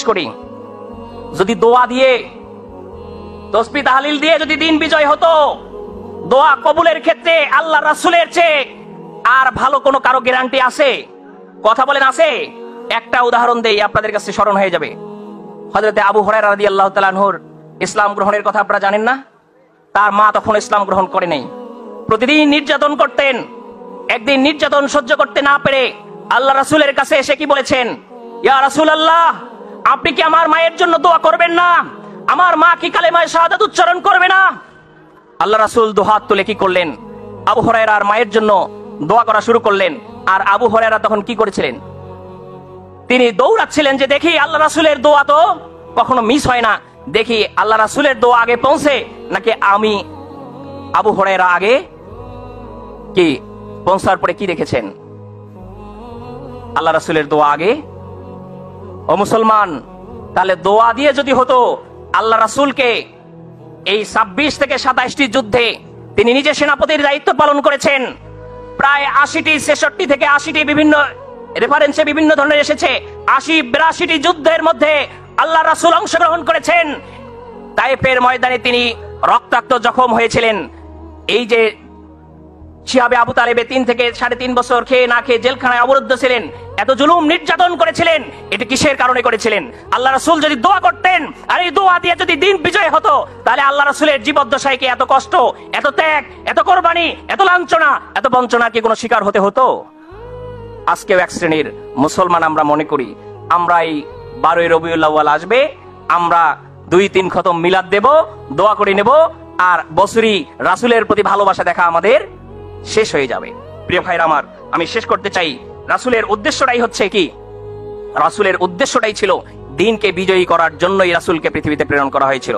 করি, যদি দোয়া দিয়ে তসবিহ তাহলিল দিয়ে যদি দিন বিজয় হতো, দোয়া কবুলের ক্ষেত্রে আল্লাহ রাসূলের চেয়ে আর ভালো কোনো কারো গ্যারান্টি আছে? কথা বলেন আছে? একটা উদাহরণ দেই, আপনাদের কাছে স্মরণ হয়ে যাবে। হযরতে আবু হুরায়রা রাদিয়াল্লাহু তাআলা আনহুর ইসলাম গ্রহণের কথা আপনারা জানেন না? তার মা তখন ইসলাম গ্রহণ করে নাই, প্রতিদিন নির্যাতন করতেন। একদিন নির্যাতন সহ্য করতে না পেরে আল্লাহ রাসূলের কাছে এসে কি বলেছেন, ইয়া রাসূলুল্লাহ, আপনি কি আমার মায়ের জন্য দোয়া করবেন না? আমার মা কি কালেমায়ে শাহাদাত উচ্চারণ করবে না? আল্লাহ রাসূল দুহাত তুলে কি করলেন, আবু হুরায়রার মায়ের জন্য দোয়া করা শুরু করলেন। আর আবু হুরায়রা তখন কি করেছিলেন, তিনি দৌড়াচ্ছিলেন যে দেখি আল্লাহ রাসূলের দোয়া তো কখনো মিস হয় না, দেখি আল্লাহ রাসূলের দোয়া আগে পৌঁছে নাকি আমি আবু হুরায়রা আগে। কি পৌঁছার পরে কি দেখেছেন, আল্লাহ রাসূলের দোয়া আগে। ও মুসলমান, তাহলে দোয়া দিয়ে যদি হতো, আল্লাহ রাসূলকে এই 26 থেকে 27টি যুদ্ধে তিনি নিজে সেনাপতির দায়িত্ব পালন করেছেন। প্রায় 80টি 66 থেকে 80টি বিভিন্ন রেফারেন্সে বিভিন্ন ধরনের এসেছে, 80-82টি যুদ্ধের মধ্যে আল্লাহ রাসূল অংশগ্রহণ করেছেন। তায়েফের ময়দানে তিনি রক্তাক্ত জখম হয়েছিলেন। এই যে শিহাবে আবু তালেবে 3 থেকে 3.5 বছর খেয়ে না খেয়ে জেলখানায় অবরুদ্ধ ছিলেন, এত জুলুম নির্যাতন করেছিলেন, এটা কিসের কারণে করেছিলেন? আল্লাহ রাসূল যদি দোয়া করতেন আর এই দোয়া দিয়ে যদি দিন বিজয় হতো, তাহলে আল্লাহ রাসূলের জীবদ্দশায় কি এত কষ্ট, এত ত্যাগ, এত কোরবানি, এত লাঞ্ছনা, এত বঞ্চনা কি কোনো শিকার হতে হতো? আজকেও এক শ্রেণীর মুসলমান আমরা মনে করি আমরা এই 12ই রবিউল আউয়াল আসবে, আমরা 2-3 খতম মিলাদ দেব, দোয়া করে নেব, আর বছরই রাসূলের প্রতি ভালোবাসা দেখা আমাদের শেষ হয়ে যাবে। প্রিয় ভাইরা আমার, আমি শেষ করতে চাই, রাসূলের উদ্দেশ্যটাই হচ্ছে কি, রাসূলের উদ্দেশ্যটাই ছিল দিনকে বিজয়ী করার জন্যই রাসূলকে পৃথিবীতে প্রেরণ করা হয়েছিল।